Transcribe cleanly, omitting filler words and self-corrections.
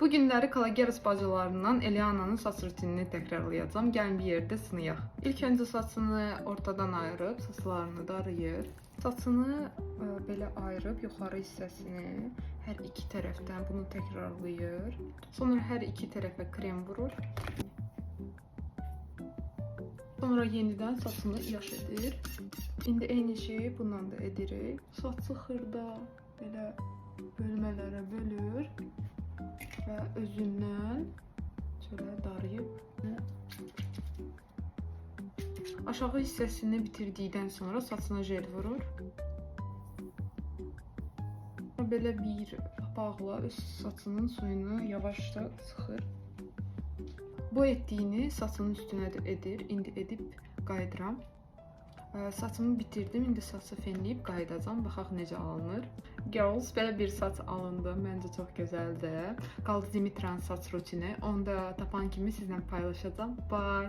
Bu günləri Kalageris bacılarından Eliana'nın saç rutinini təkrarlayacağım. Gəlin bir yerdə sınayaq. İlk öncə saçını ortadan ayırıb, saçlarını darıyır. Saçını belə ayırıb yuxarı hissəsini hər iki tərəfdən bunu təkrarlayır. Sonra hər iki tərəfə krem vurur. Sonra yenidən saçını yaş edir. İndi eyni şeyi bundan da edirik. Saçı xırda belə bölmələrə bölür və özündən şöyle darıyıb aşağı hissəsini bitirdikdən sonra saçına jel vurur. Belə bir papaqla öz saçının suyunu yavaşça sıxır. Bu etdiyini saçının üstünə də edir. İndi edib qayıdıram. Saçımı bitirdim. İndi saçı fenləyib qayıdacağam. Baxaq necə alınır. Girls, belə bir saç alındı. Məncə çox gözəldir. Qaldı Dimitranın saç rutini. Onu da tapan kimi sizlə paylaşacağım. Bye.